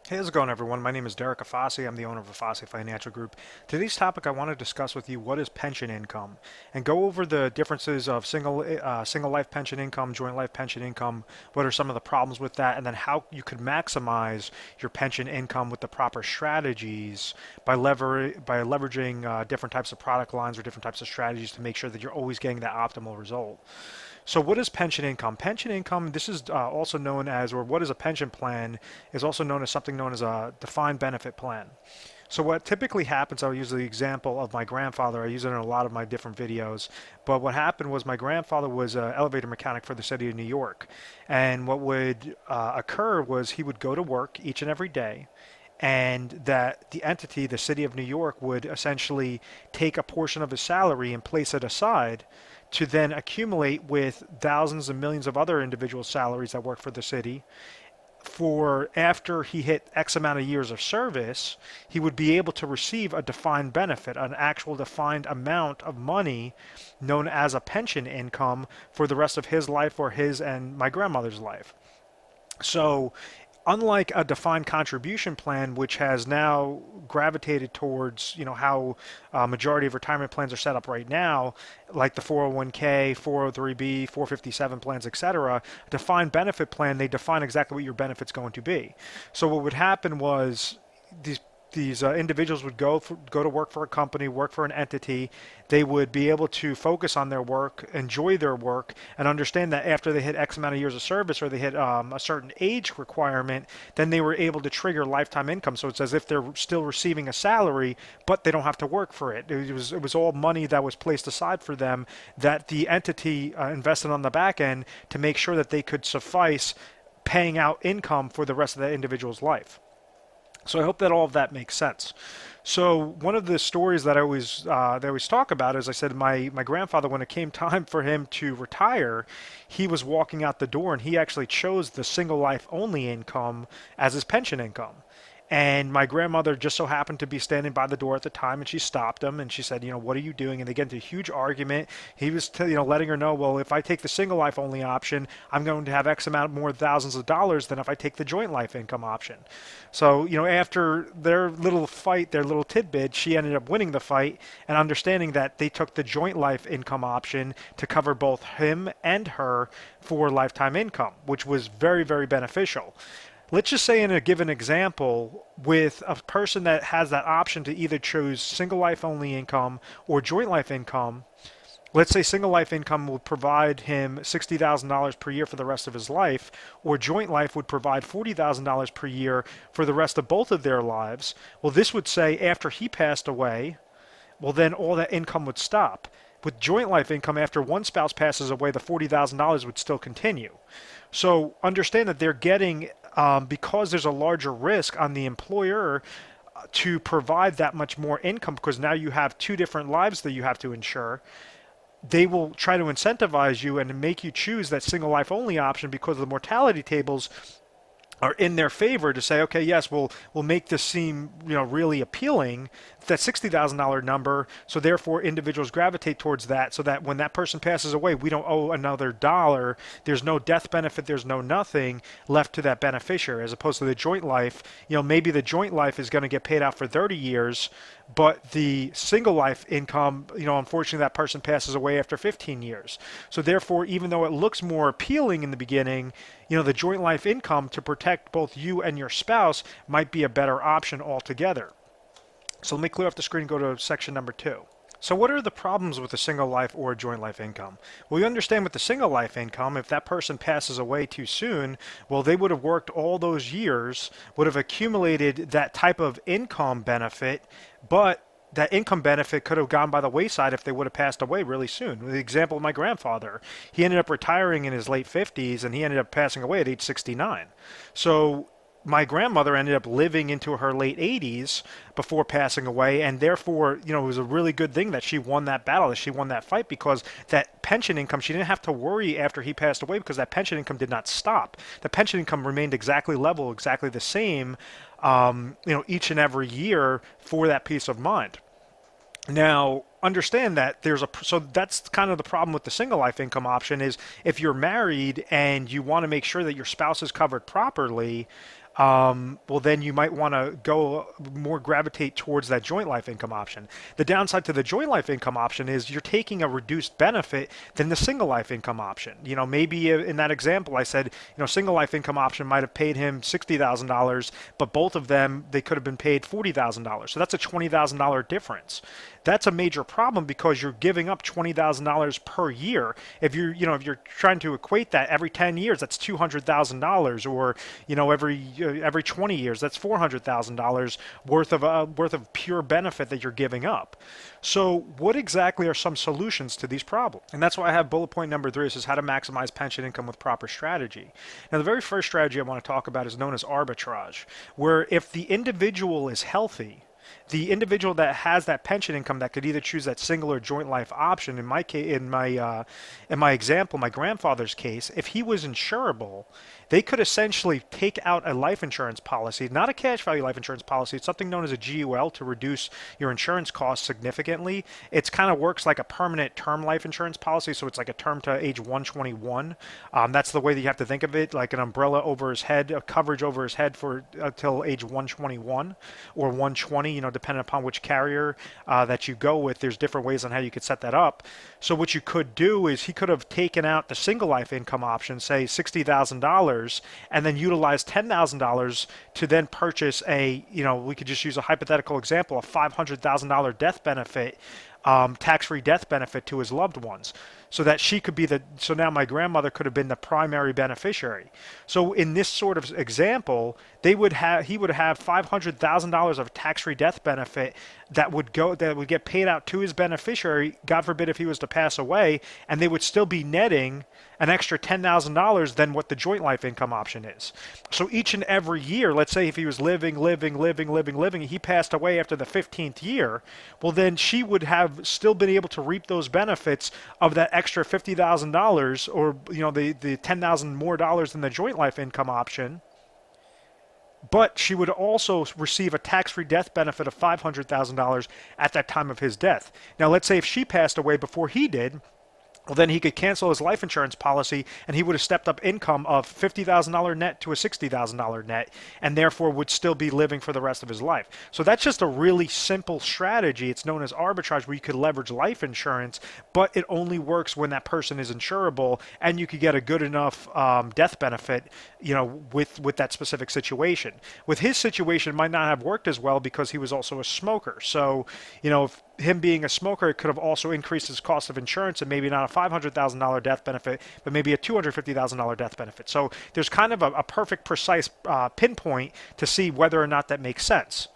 Hey, how's it going, everyone? My name is Derek Afasi. I'm the owner of Afasi Financial Group. Today's topic, I want to discuss with you what is pension income and go over the differences of single life pension income, joint life pension income, what are some of the problems with that, and then how you could maximize your pension income with the proper strategies by leveraging different types of product lines or different types of strategies to make sure that you're always getting that optimal result. So what is pension income? Pension income, this is also known as, or what is a pension plan, is also known as something known as a defined benefit plan. So what typically happens, I'll use the example of my grandfather. I use it in a lot of my different videos. But what happened was my grandfather was an elevator mechanic for the city of New York. And what would occur was he would go to work each and every day, and that the entity, the city of New York, would essentially take a portion of his salary and place it aside to then accumulate with thousands and millions of other individual salaries that work for the city. For after he hit X amount of years of service, he would be able to receive a defined benefit, an actual defined amount of money known as a pension income for the rest of his life or his and my grandmother's life. So unlike a defined contribution plan, which has now gravitated towards, how majority of retirement plans are set up right now, like the 401k, 403b, 457 plans, etc., defined benefit plan, they define exactly what your benefit's going to be. So what would happen was these individuals would go to work for a company, work for an entity. They would be able to focus on their work, enjoy their work, and understand that after they hit X amount of years of service or they hit a certain age requirement, then they were able to trigger lifetime income. So it's as if they're still receiving a salary, but they don't have to work for it. It was all money that was placed aside for them that the entity invested on the back end to make sure that they could suffice paying out income for the rest of that individual's life. So I hope that all of that makes sense. So one of the stories that I always talk about is I said my grandfather, when it came time for him to retire, he was walking out the door and he actually chose the single life only income as his pension income. And my grandmother just so happened to be standing by the door at the time, and she stopped him and she said, "What are you doing?" And they get into a huge argument. He was, letting her know, well, if I take the single life only option, I'm going to have X amount more thousands of dollars than if I take the joint life income option. So, after their little fight, their little tidbit, she ended up winning the fight and understanding that they took the joint life income option to cover both him and her for lifetime income, which was very, very beneficial. Let's just say in a given example, with a person that has that option to either choose single life only income or joint life income, let's say single life income would provide him $60,000 per year for the rest of his life, or joint life would provide $40,000 per year for the rest of both of their lives. Well, this would say after he passed away, well, then all that income would stop. With joint life income, after one spouse passes away, the $40,000 would still continue. So understand that they're getting, because there's a larger risk on the employer to provide that much more income, because now you have two different lives that you have to insure. They will try to incentivize you and make you choose that single life only option because the mortality tables are in their favor to say, okay, yes, we'll make this seem really appealing, that $60,000 number. So therefore, individuals gravitate towards that, so that when that person passes away, we don't owe another dollar. There's no death benefit. There's no nothing left to that beneficiary, as opposed to the joint life. Maybe the joint life is going to get paid out for 30 years, but the single life income, unfortunately, that person passes away after 15 years. So therefore, even though it looks more appealing in the beginning, the joint life income to protect both you and your spouse might be a better option altogether. So let me clear off the screen and go to section number 2. So what are the problems with a single life or joint life income? Well, you understand with the single life income, if that person passes away too soon, well, they would have worked all those years, would have accumulated that type of income benefit, but that income benefit could have gone by the wayside if they would have passed away really soon. The example of my grandfather, he ended up retiring in his late 50s and he ended up passing away at age 69. So my grandmother ended up living into her late 80s before passing away, and therefore, it was a really good thing that she won that battle, that she won that fight, because that pension income, she didn't have to worry after he passed away, because that pension income did not stop. The pension income remained exactly level, exactly the same, each and every year for that peace of mind. Now, understand that so that's kind of the problem with the single life income option is if you're married and you want to make sure that your spouse is covered properly, well, then you might want to go more gravitate towards that joint life income option. The downside to the joint life income option is you're taking a reduced benefit than the single life income option. Maybe in that example I said, single life income option might have paid him $60,000, but both of them, they could have been paid $40,000. So that's a $20,000 difference. That's a major problem because you're giving up $20,000 per year. If you're trying to equate that every 10 years, that's $200,000, or every 20 years, that's $400,000 worth of pure benefit that you're giving up. So what exactly are some solutions to these problems? And that's why I have bullet point number 3. This is how to maximize pension income with proper strategy. Now, the very first strategy I want to talk about is known as arbitrage, where if the individual is healthy, the individual that has that pension income that could either choose that single or joint life option, in my case, in my example, my grandfather's case, if he was insurable, they could essentially take out a life insurance policy, not a cash value life insurance policy. It's something known as a GUL to reduce your insurance costs significantly. It kind of works like a permanent term life insurance policy, so it's like a term to age 121. That's the way that you have to think of it, like an umbrella over his head, a coverage over his head for until age 121 or 120, depending upon which carrier that you go with. There's different ways on how you could set that up. So what you could do is he could have taken out the single life income option, say $60,000, and then utilize $10,000 to then purchase we could just use a hypothetical example, a $500,000 death benefit, tax-free death benefit to his loved ones, so that she could be so now my grandmother could have been the primary beneficiary. So in this sort of example, he would have $500,000 of tax-free death benefit that would get paid out to his beneficiary, God forbid if he was to pass away, and they would still be netting an extra $10,000 than what the joint life income option is. So each and every year, let's say if he was living, he passed away after the 15th year, well then she would have still been able to reap those benefits of that extra $50,000, or the $10,000 more dollars than the joint life income option. But she would also receive a tax-free death benefit of $500,000 at that time of his death. Now, let's say if she passed away before he did, well, then he could cancel his life insurance policy, and he would have stepped up income of $50,000 net to a $60,000 net, and therefore would still be living for the rest of his life. So that's just a really simple strategy. It's known as arbitrage, where you could leverage life insurance, but it only works when that person is insurable, and you could get a good enough death benefit, with that specific situation. With his situation, it might not have worked as well because he was also a smoker. So, if him being a smoker, it could have also increased his cost of insurance, and maybe not a $500,000 death benefit, but maybe a $250,000 death benefit. So there's kind of a perfect, precise pinpoint to see whether or not that makes sense.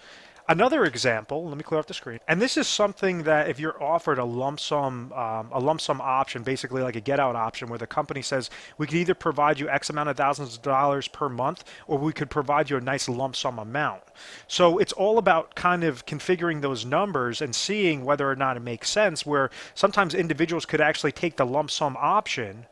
Another example, let me clear off the screen, and this is something that if you're offered a lump sum option, basically like a get out option, where the company says we could either provide you X amount of thousands of dollars per month, or we could provide you a nice lump sum amount. So it's all about kind of configuring those numbers and seeing whether or not it makes sense, where sometimes individuals could actually take the lump sum option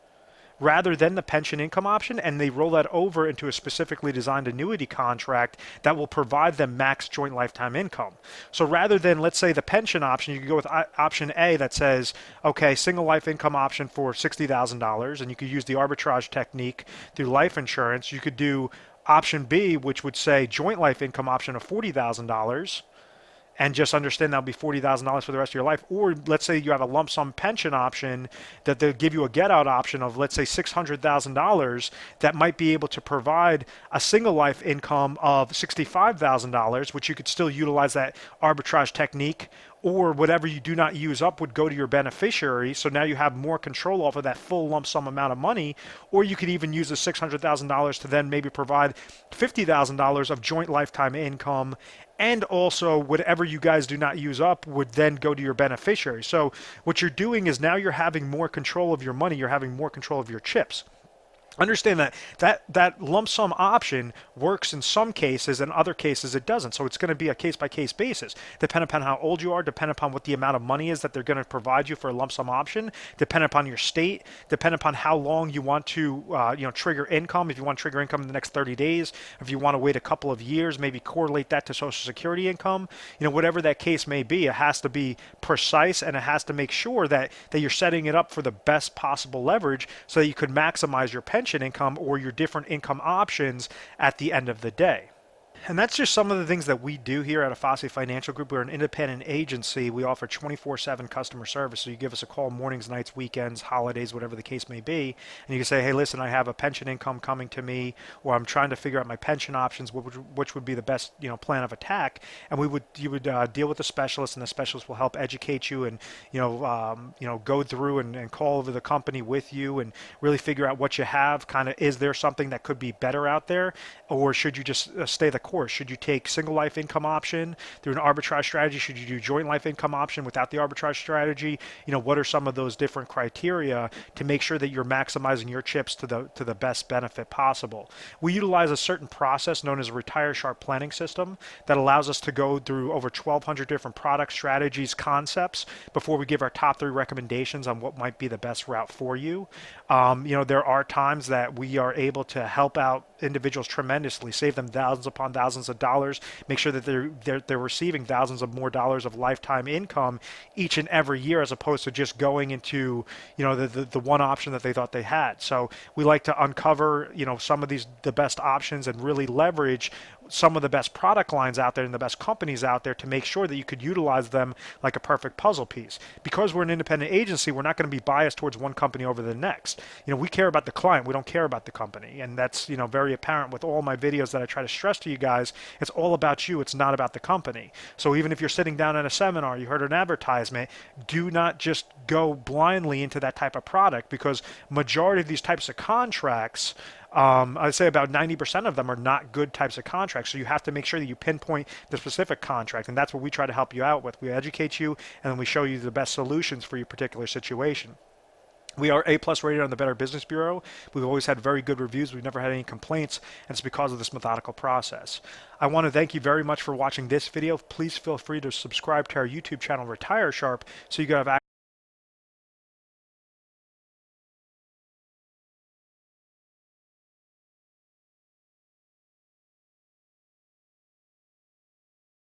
rather than the pension income option, and they roll that over into a specifically designed annuity contract that will provide them max joint lifetime income. So rather than, let's say, the pension option, you could go with option A that says, okay, single life income option for $60,000, and you could use the arbitrage technique through life insurance. You could do option B, which would say joint life income option of $40,000, and just understand that'll be $40,000 for the rest of your life. Or let's say you have a lump sum pension option that they'll give you a get out option of, let's say, $600,000 that might be able to provide a single life income of $65,000, which you could still utilize that arbitrage technique, or whatever you do not use up would go to your beneficiary. So now you have more control over that full lump sum amount of money. Or you could even use the $600,000 to then maybe provide $50,000 of joint lifetime income, and also whatever you guys do not use up would then go to your beneficiary. So what you're doing is now you're having more control of your money, you're having more control of your chips. Understand that lump sum option works in some cases, and other cases it doesn't. So it's going to be a case-by-case basis, depending upon how old you are, depending upon what the amount of money is that they're going to provide you for a lump sum option, depending upon your state, depending upon how long you want to trigger income. If you want to trigger income in the next 30 days, if you want to wait a couple of years, maybe correlate that to Social Security income, whatever that case may be, it has to be precise, and it has to make sure that you're setting it up for the best possible leverage so that you could maximize your pension pension income or your different income options at the end of the day. And that's just some of the things that we do here at Afasi Financial Group. We're an independent agency. We offer 24/7 customer service. So you give us a call mornings, nights, weekends, holidays, whatever the case may be. And you can say, hey, listen, I have a pension income coming to me, or I'm trying to figure out my pension options, which would be the best, plan of attack. And you would deal with the specialist, and the specialist will help educate you and, go through and call over the company with you and really figure out what you have. Kind of, is there something that could be better out there, or should you just stay the course? Should you take single life income option through an arbitrage strategy? Should you do joint life income option without the arbitrage strategy? What are some of those different criteria to make sure that you're maximizing your chips to the best benefit possible? We utilize a certain process known as a Retire Sharp planning system that allows us to go through over 1,200 different product strategies, concepts before we give our top 3 recommendations on what might be the best route for you. There are times that we are able to help out individuals tremendously, save them thousands upon thousands of dollars, make sure that they're receiving thousands of more dollars of lifetime income each and every year, as opposed to just going into the one option that they thought they had. So we like to uncover some of the best options and really leverage some of the best product lines out there and the best companies out there to make sure that you could utilize them like a perfect puzzle piece. Because we're an independent agency, we're not going to be biased towards one company over the next. We care about the client. We don't care about the company. And that's, very apparent with all my videos that I try to stress to you guys. It's all about you. It's not about the company. So even if you're sitting down at a seminar, you heard an advertisement, do not just go blindly into that type of product, because majority of these types of contracts, I'd say about 90% of them are not good types of contracts. So you have to make sure that you pinpoint the specific contract. And that's what we try to help you out with. We educate you, and then we show you the best solutions for your particular situation. We are A+ rated on the Better Business Bureau. We've always had very good reviews. We've never had any complaints, and it's because of this methodical process. I want to thank you very much for watching this video. Please feel free to subscribe to our YouTube channel, Retire Sharp, so you can have